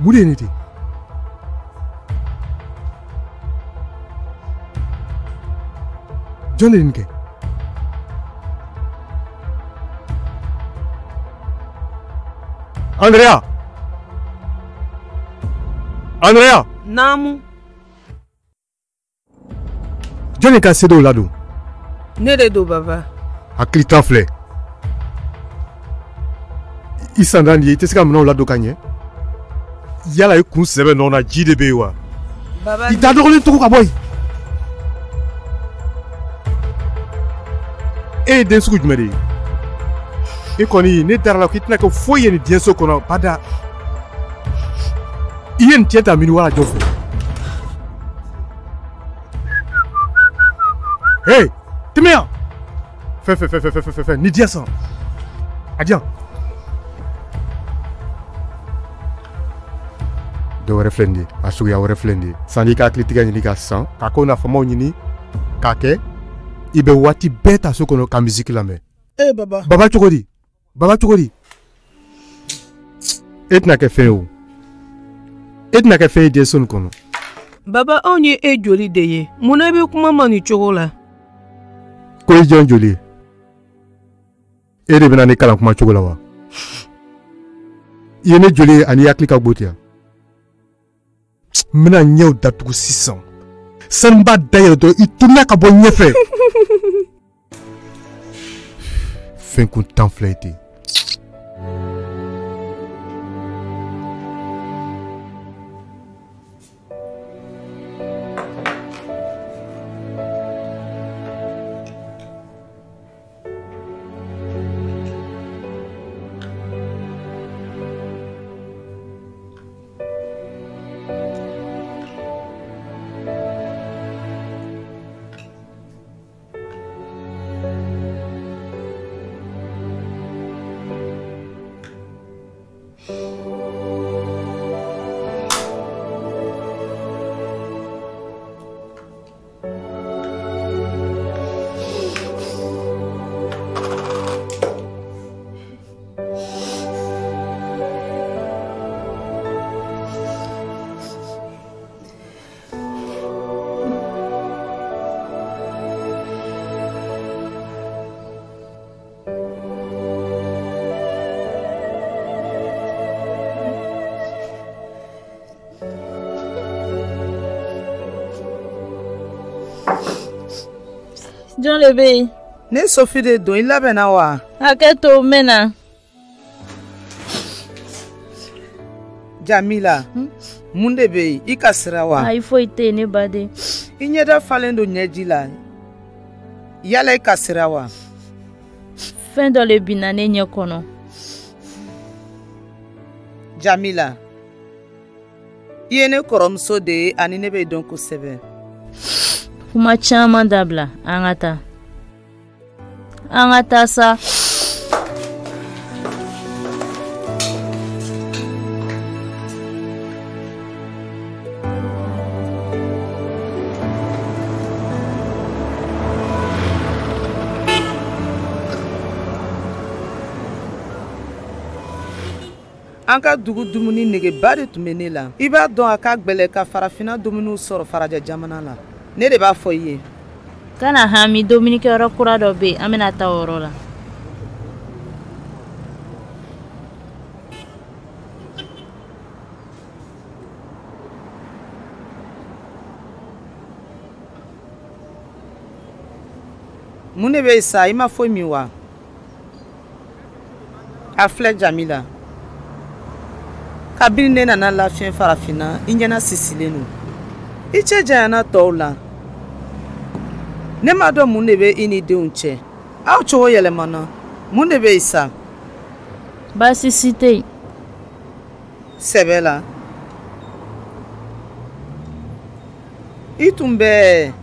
Mun de John de nin kɛ? Andrea! Namu. John ka se dɔw ladon. Ne de do baba. Hakili t'an filɛ. I sanda nin ye, I tɛ se ka minɛnw ladon ka ɲɛ. Yala I kun sɛbɛ nɔ na ji de bɛ yen wa? Baba. I da dɔgɔlen tugu ka bɔ yen. E ye den sugu jumɛn de ye? I kɔni ne dara la k'i tɛna kɛ foyi ye nin diɲɛ so kɔnɔ bada. I ye nin tiɲɛ ta mini wala jɔn fɛ? Hey, tɛmɛ yan. Fɛn ni diya san. A diyan. Dɔ wɛrɛ filɛ nin ye, a suguya wɛrɛ filɛ nin ye. Sani I ka hakili tigɛ ɲini ka san, ka ko nafamaw ɲini, k'a kɛ, I bɛ waati bɛɛ ta so kɔnɔ ka musique lamɛn. Eh baba. Baba cogo di? E tɛna kɛ fɛn ye o. E tɛna kɛ fɛn ye diɲɛ so nin kɔnɔ. Baba anw ye e joli de ye. Mun I bɛ kuma ma nin cogo la? Ko I jɔn joli ye? E de bɛna ne kalan kuma cogo la wa? I ye ne joli ye ani hakili ka go ten. N bɛna ɲɛw datugu sisan. Sani n b'a dayɛlɛ dɔrɔn I tununa ka bɔ ɲɛfɛ. Fɛn kuntan filɛ I ten. John Lebe. Ne Sophie de don I labɛnna wa? Hakɛto mena. Jamila. Mun de bɛ yen? I ka sira wa? Ayi foyi tɛ yen ne baden. I ɲɛda falen don ɲɛji la. Yala I ka sira wa? Fɛn dɔ le binna ne ɲɛ kɔnɔ. Jamila. I ye ne kɔrɔmuso de ye ani ne bɛ dɔn kosɛbɛ. Kuma caman dabila an ka taa. An ka taa sa. An ka dugu dumuni negeba de tun bɛ ne la. I b'a dɔn a ka gbɛlɛ ka farafina dumuniw sɔrɔ Farajɛ jamana la. Ne de b'a fɔ I ye. Kana hami dumunikɛyɔrɔ kura dɔ bɛ yen an bɛna taa o yɔrɔ la. Mun de bɛ yen sa I ma foyi min wa? A filɛ Jamila. Kabini ne nana lafiɲɛ farafina I ɲɛna sisilen don. I cɛ janyana tɔw la. Ne ma dɔn mun de bɛ I ni denw cɛ. Aw cogo yɛlɛmana. Mun de bɛ yen sa? Baasi si tɛ yen. Sɛbɛ la. I tun bɛ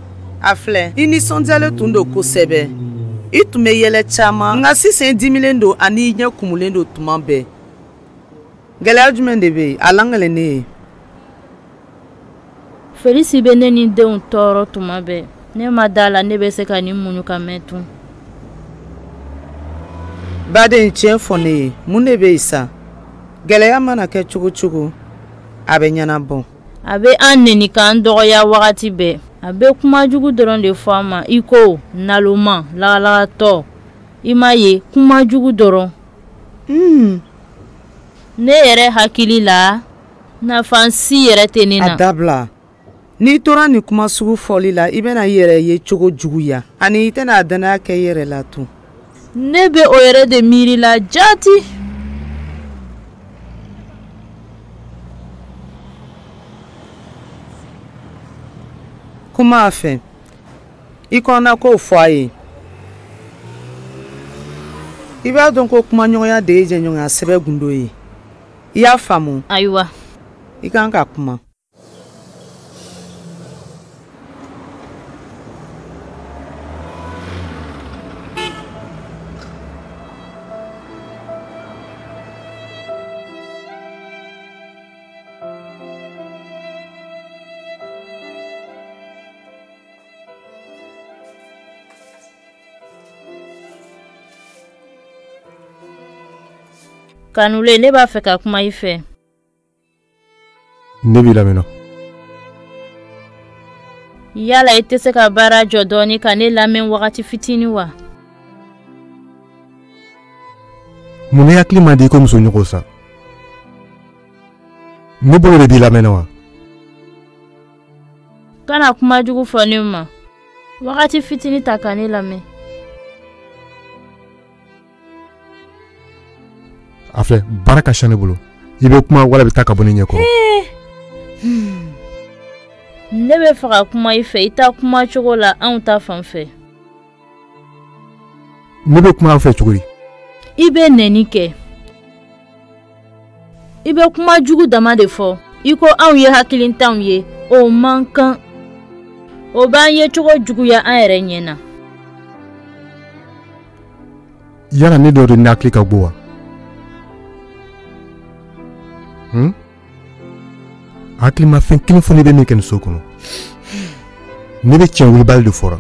a filɛ I nisɔndiyalen tun don kosɛbɛ. I tun bɛ yɛlɛ caman nka sisan I dimilen don ani I ɲɛ kumulen don tuma bɛɛ. Gɛlɛya jumɛn de bɛ yen? A langɛlɛn ne ye. Felisi bɛ ne ni denw tɔɔrɔ tuma bɛɛ. Ne ma da la ne bɛ se ka nin muɲu ka mɛn tun. Baden tiɲɛ fɔ ne ye. Mun de bɛ yen sa? Gɛlɛya mana kɛ cogo cogo a bɛ ɲɛnabɔ. A bɛ an nɛni k'an dɔgɔya wagati bɛɛ. A bɛ kuma jugu dɔrɔn de fɔ an ma. I ko naloma lagalagatɔ. I m'a ye kuma jugu dɔrɔn. Ne yɛrɛ hakili la nafa si yɛrɛ tɛ ne na. A dabila. N'i tora nin kuma sugu fɔli la i bɛna i yɛrɛ ye cogo juguya ani i tɛna a danaya kɛ i yɛrɛ la tun. Ne bɛ o yɛrɛ de miiri la jati. Kuma a fɛ i kɔnna k'o fɔ a ye. I b'a dɔn ko kumaɲɔgɔnya de ye jɛɲɔgɔnya sɛbɛ gundo ye. I y'a faamu? Ayiwa. I kan ka kuma. Kanule ne b'a fɛ ka kuma I fɛ. Ne b'i lamɛn. Yala I tɛ se ka baara jɔ dɔɔni ka ne lamɛn wagati fitinin wa? Mun ne hakili man di I ko muso ɲɔgɔn sa? Ne bolo de b'i lamɛn wa? Kana kuma jugu fɔ ne ma. Wagati fitinin ta ka ne lamɛn. A filɛ baara ka ca ne bolo. I bɛ kuma wala bɛ taa ka bɔ ne ɲɛ kɔrɔ. Ne bɛ fɛ ka kuma I fɛ I ta kuma cogo la anw ta fan fɛ. Ne bɛ kuma aw fɛ cogo di? I bɛ nɛni kɛ. I bɛ kuma jugu dama de fɔ. I ko anw ye hakilintanw ye. O man kan. O b'an ye cogo juguya an yɛrɛ ɲɛna. Yala ne dɔ de ne hakili ka bɔ wa? Hakili ma fɛn kelen fɔ ne bɛ min kɛ nin so kɔnɔ. Ne bɛ tiɲɛ wulibali de fɔra.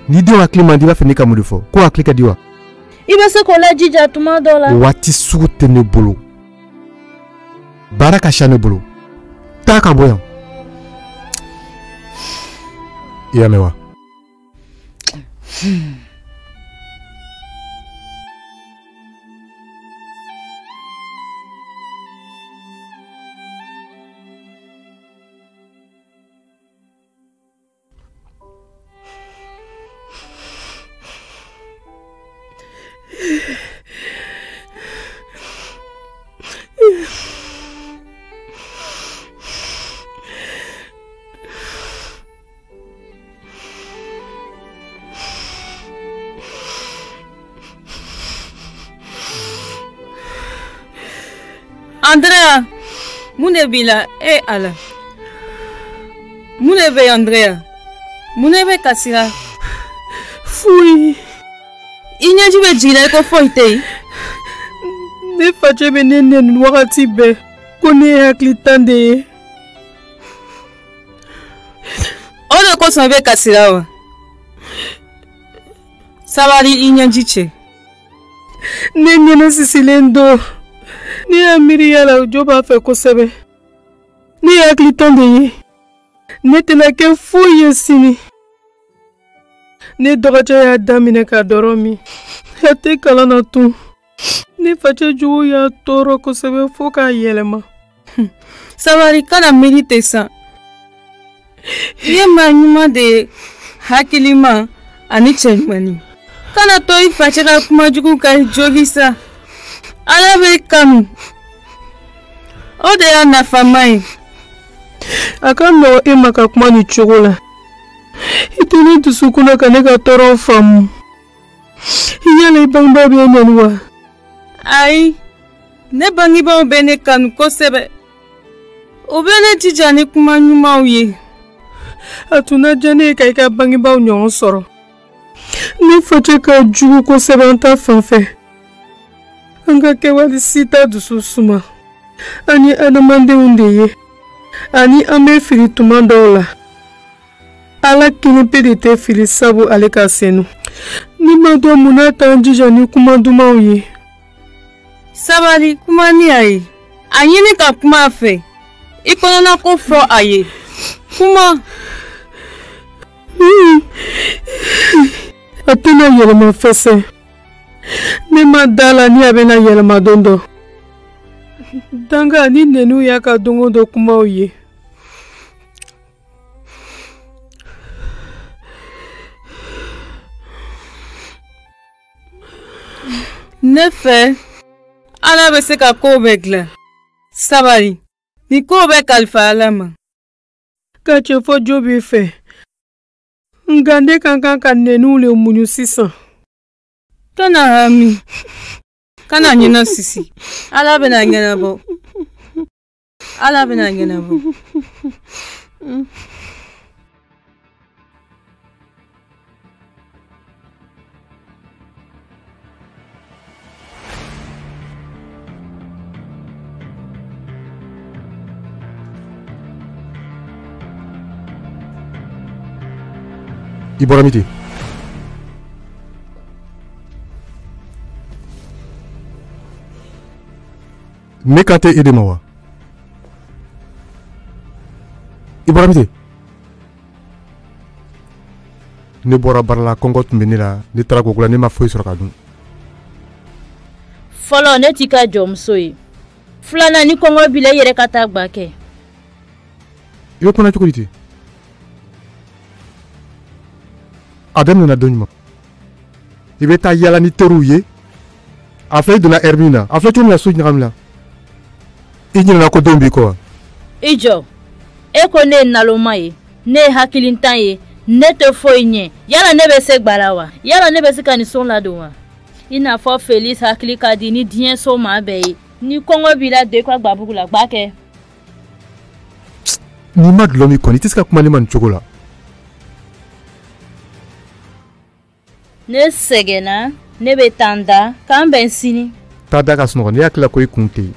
Ni denw hakili man di I b'a fɛ ne ka mun de fɔ? Ko hakili ka di wa? I bɛ se k'o lajija tuma dɔ la. Waati sugu tɛ ne bolo. Baara ka ca ne bolo. Taa ka bɔ yan. I y'a mɛn wa? Andrea, mun de b'i la? Ala. Mun de bɛ Andrea? Mun de bɛ kasi la? Foyi. I ɲɛji bɛ jigin la I ko foyi tɛ yen. Ne facɛ bɛ ne nɛni wagati bɛɛ ko ne ye hakilitan de ye. O de kosɔn I bɛ kasi la wa? Sabali I ɲɛji cɛ. Ne ɲɛnɛ sisilen don. Ne y'a miiri yala o jo b'a fɛ kosɛbɛ. Ne ye hakilitan de ye. Ne tɛna kɛ foyi ye sini. Ne dɔgɔcɛ y'a daminɛ ka dɔrɔn min. A tɛ kalan na tun. Ne facɛ jugu y'a tɔɔrɔ kosɛbɛ fo k'a yɛlɛma. Sabali kana miiri ten sa. I ye maa ɲuman de ye, hakilima ani cɛɲumanni. Kana to I facɛ ka kuma jugu ka I jogi sa. Ala bɛ kanu. O de y'a nafama ye. A ka nɔgɔ e ma ka kuma nin cogo la. I tɛ ne dusukun ka ne ka tɔɔrɔ faamu. Yala I bangebaaw bɛ nɛni wa? Ayi, ne bangebaaw bɛ ne kanu kosɛbɛ. O bɛ ne jija ni kuma ɲumanw ye. A tun na diya ne ye ka I ka bangebaaw ɲɔgɔn sɔrɔ. Ne facɛ ka jugu kosɛbɛ an ta fan fɛ. An ka kɛwale si t'a dusu suma. An ye adamadenw de ye. Ani an bɛ fili tuma dɔw la. Ala kelen pe de tɛ fili sabu ale ka senu. Ni ma dɔn mun na t'an jija ni kuma dumanw ye. Sabali kuma ni a ye. A ɲini ka kuma a fɛ. I kɔnɔna ko fɔ a ye. Kuma. A tɛna yɛlɛma fɛsɛ. Ne ma da la ni a bɛna yɛlɛma don dɔ. Danga ni nenu y'a ka don o don kumaw ye. Ne fɛ Ala bɛ se ka kow bɛɛ dilan. Sabali, ni kow bɛ kalifa Ala ma. Ka cɛ fɔ jo b'i fɛ. Nka ne kan ka nenu le muɲu sisan. Kana hami. Kana ɲinɛ sisi. Ala bɛna ɲɛnabɔ. Ala bɛna ɲɛnabɔ. I bɔra min ten? Ne kan tɛ e de ma wa? I bɔra min ten? Ne bɔra baara la, kɔngɔ tun bɛ ne la, ne taara koko la, ne ma foyi sɔrɔ ka dun. Fɔlɔ ne t'i ka jɔmuso ye. Filanan ni kɔngɔ b'i la i yɛrɛ ka taa gba kɛ. I bɛ kuma cogo di ten? A daminɛna don ɲuman. I bɛ taa yala ni teriw ye. A filɛ i donna heure min na, a filɛ cogo min na so ɲagami la. I ɲinɛna ko denw b'i kɔ wa? I jɔ. E ko ne ye naloma ye, ne ye hakilintan ye, ne tɛ foyi ɲɛ. Yala ne bɛ se gba la wa? Yala ne bɛ se ka nin so ladon wa? I n'a fɔ Félix hakili ka di ni diɲɛ so maa bɛɛ ye. Ni kɔngɔ b'i la don i ka gbabugu la, gba kɛ. N'i ma dulɔ min kɔni, i tɛ se ka kuma ne ma nin cogo la. Ne sɛgɛnna, ne bɛ taa n da, k'an bɛn sini. Taa da ka sunɔgɔ, ne hakili la ko i kun tɛ yen.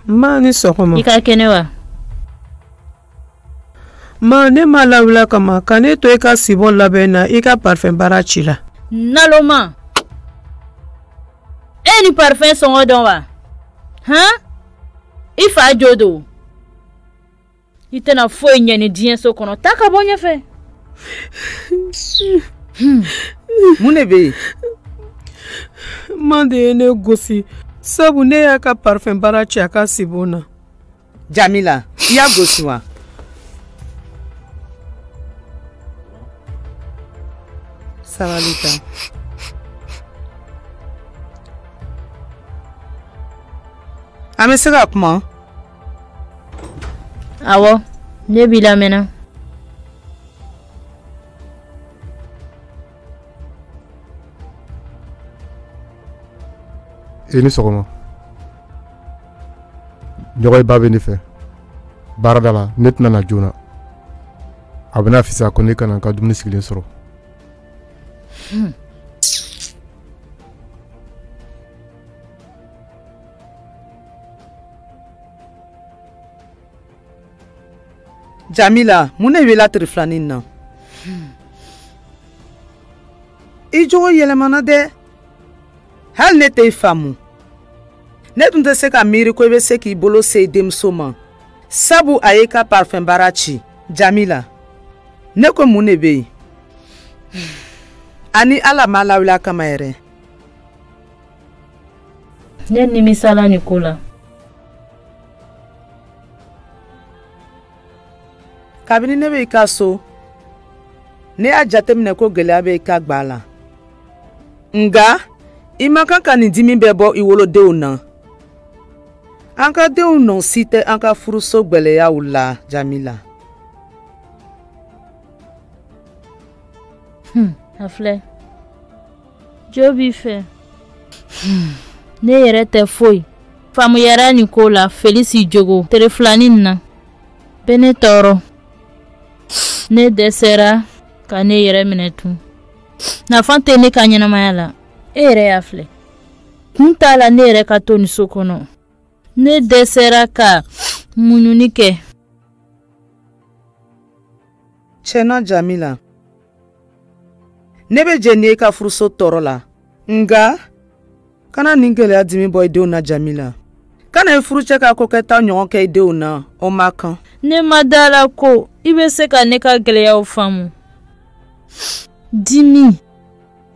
Ma ni sɔgɔma. I ka kɛnɛ wa? Ma ne ma lawula kama ka ne to i ka sibon labɛn na i ka parfum baara ci la. Naloma. E ni parfum sɔngɔ dɔn wa? Han? I fa jo do. I tɛna foyi ɲɛ ni diɲɛ so kɔnɔ. Taa ka bɔ ɲɛfɛ. Mun de bɛ yen? Ma de ye ne gosi. Sabu ne y'a ka parfum baara ci a ka sibon na. Jamila, i y'a gosi wa? Sabali ta. An bɛ se ka kuma? Awɔ, ne b'i lamɛnna. I ni sɔgɔma. Ɲɔgɔn ba bɛ ne fɛ. Baarada la, ne tɛna na joona. A bɛna fisaya ko ne kana n ka dumuni sigilen sɔrɔ. Jamila, mun de wele tiri filanin na? I jogo yɛlɛmana dɛ. Hali ne tɛ faamu. Ne tun tɛ se ka miiri ko I bɛ se k'i bolo se I denmuso ma. Sabu a ye ka parfum baara ci. Jamila, ne ko mun de bɛ yen? Ani Ala ma lawula kama yɛrɛ. Ne nimisala ni ko la. Kabini ne bɛ I ka so, ne y'a jateminɛ ko gɛlɛya bɛ I ka gba la. Nga I ma kan ka nin dimi bɛɛ bɔ I wolodenw na. An ka denw nɔ si tɛ an ka furuso gwɛlɛyaw la, Jamila. A filɛ. Jo b'i fɛ. Ne yɛrɛ tɛ foyi. Faamuyara nin ko la Félix jogo tere filanin na. Bɛ ne tɔɔrɔ. Ne dɛsɛra ka ne yɛrɛ minɛ tun. Nafa tɛ ne ka ɲɛnamaya la. E yɛrɛ y'a filɛ. Kun t'a la ne yɛrɛ ka to ni so kɔnɔ. Ne dɛsɛra ka muɲuni kɛ. Tiɲɛna Jamila. Ne bɛ jɛ n'i ka furuso tɔɔrɔ la. Nga kana nin gɛlɛya dimi bɔ i denw na Jamila. Kana i furucɛ ka ko kɛta ɲɔgɔn kɛ i denw na o ma kan. Ne ma da la ko i bɛ se ka ne ka gɛlɛyaw faamu. Dimi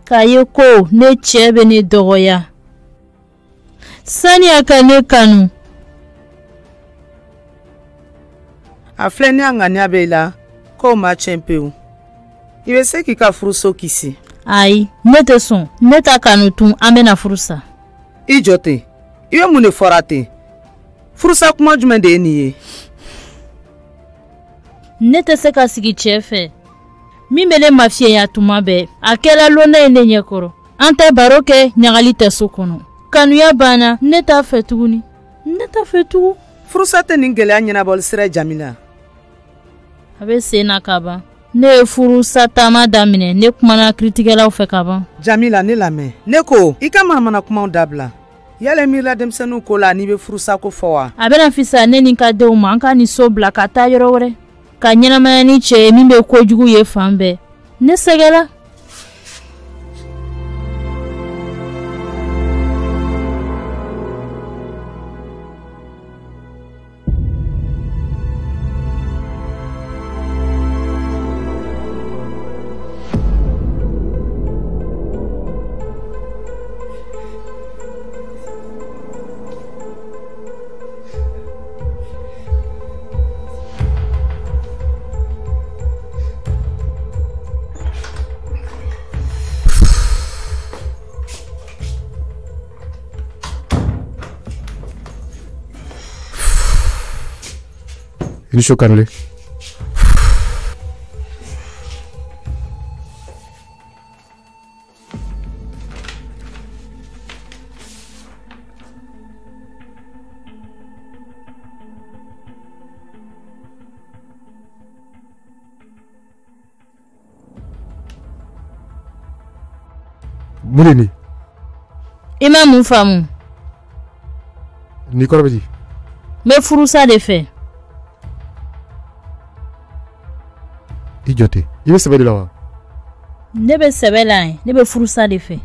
k'a ye ko ne cɛ bɛ ne dɔgɔya. Sani a ka ne kanu. A filɛ ni a ŋaniya bɛ i la k'o ma tiɲɛ pewu. I bɛ se k'i ka furuso kisi. Ayi, ne tɛ sɔn. Ne ta kanu tun an bɛna furusa. I jɔ ten. I bɛ mun de fɔra ten? Furusa kuma jumɛn de ye nin ye? Ne tɛ se ka sigi cɛ fɛ. Min bɛ ne mafiyɛya tuma bɛɛ, a kɛra lonna ye ne ɲɛkɔrɔ. An tɛ baro kɛ, ɲagali tɛ so kɔnɔ. Kanuya banna, ne t'a fɛ tuguni. Ne t'a fɛ tugun. Furusa tɛ nin gɛlɛya ɲɛnabɔli sira Jamila. A bɛ sen na ka ban. Ne ye furusa taama daminɛ, ne kumana kiritigɛlaw fɛ ka ban. Jamila, ne lamɛn. Ne ko i ka manamana kumaw dabila. Yala miirila denmisɛnninw ko la n'i bɛ furusa ko fɔ wa? A bɛna fisaya ne ni n ka denw ma, an ka nin so bila ka taa yɔrɔ wɛrɛ. Ka ɲɛnamaya ni cɛ ye min bɛ kojugu ye fan bɛɛ. Ne sɛgɛla. Ini chokanle. Mulini. Ima mun faamu. Ni kɔrɔ bɛ di? Me furusa de fɛ. I jɔ ten. I bɛ sɛbɛ de la wa? Ne bɛ sɛbɛ la ye. Ne bɛ furusa de fɛ.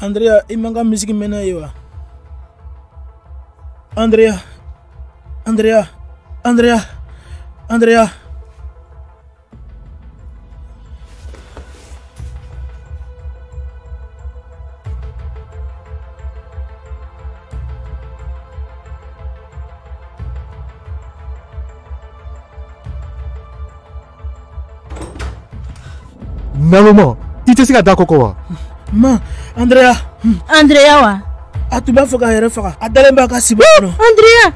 Andrea, i man ka musique mɛnna ye wa? Andrea. Naloma, i tɛ se ka da kɔkɔ wa? Ma, Andrea wa? A tun b'a fɛ k'a yɛrɛ faga. A dalen b'a ka sibo kɔnɔ. Andrea.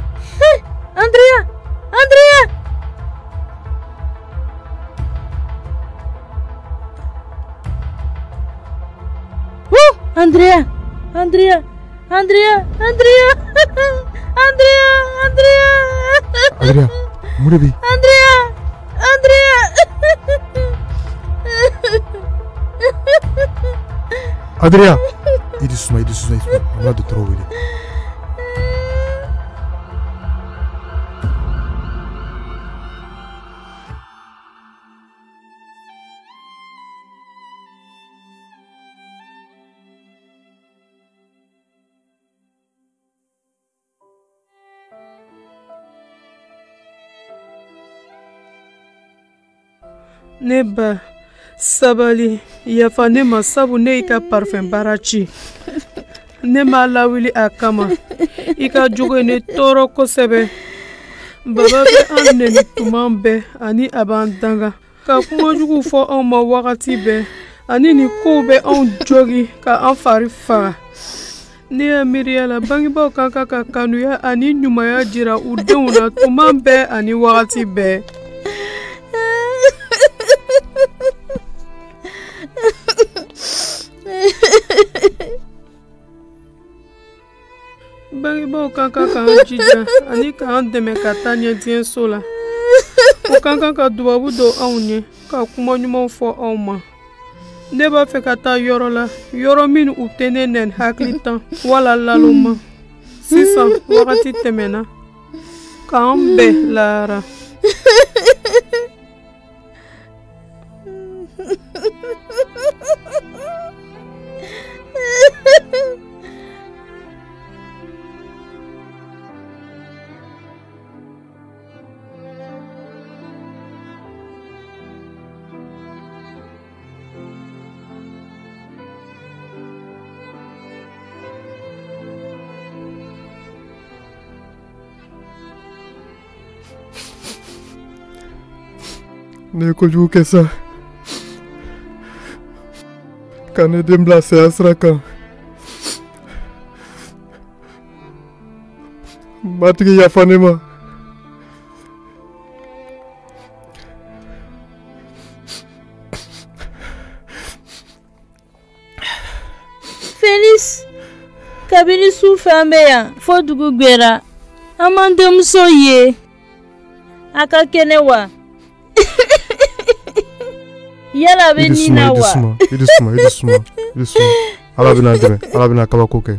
Andrea, mun de bɛ yen? Andrea, i di suma, an b'a dɔgɔtɔrɔ wele. Ne ba sabali yafa ne ma sabu ne i ka parfum baara ci. Ne ma lawuli a kama. I ka jogo ne tɔɔrɔ kosɛbɛ. Baba bɛ an nɛni tuma bɛɛ ani a b'an danga. Ka kumajugu fɔ anw ma wagati bɛɛ ani ni kow bɛ anw jogi ka an fari faga. ne y'a miiriya la bangebaaw kan ka kanuya ani ɲumanya jira u denw na tuma bɛɛ ani wagati bɛɛ. Bangebaaw kan ka k'an jija ani k'an dɛmɛ ka taa ɲɛ diɲɛso la. U kan ka dubabu don anw ye ka kuma ɲumanw fɔ anw ma. Ne b'a fɛ ka taa yɔrɔ la yɔrɔ min u tɛ ne nɛn hakili tan wala laloma. Sisan wagati tɛmɛna k'an bɛɛ lahara. Ne ko jugu kɛ sa ka ne den bila saya sira kan matigi yafa ne ma. Félix kabini su fɛ an bɛ yan fo dugu gbɛra an m'an denmuso ye a ka kɛnɛ wa. Yala bɛ nin na wa? I di suma. Ala bɛna dɛmɛ, Ala bɛna kabako kɛ.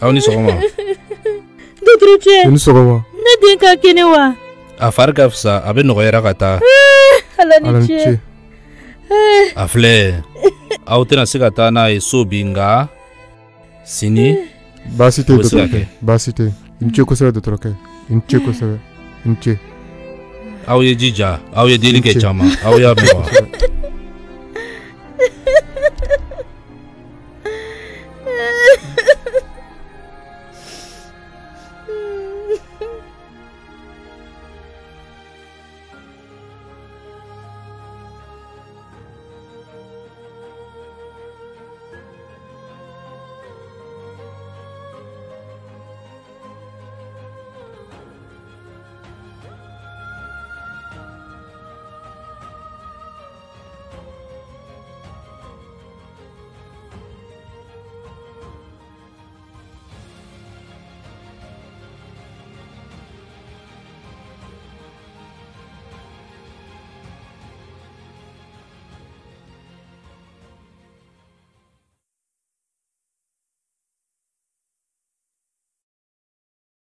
Aw ni sɔgɔma. Dɔgɔtɔrɔcɛ. I ni sɔgɔma. Ne den ka kɛnɛ wa? A fari ka fisa, a bɛ nɔgɔyara ka taa. Ala ni ce. A filɛ, aw tɛna se ka taa n'a ye so bi nka sini. Baasi tɛ dɔgɔtɔrɔkɛ, baasi tɛ. I ni ce kosɛbɛ dɔgɔtɔrɔkɛ, i ni ce kosɛbɛ, i ni ce. Aw ye jija, aw ye deli kɛ caman, aw y'a mɛn wa?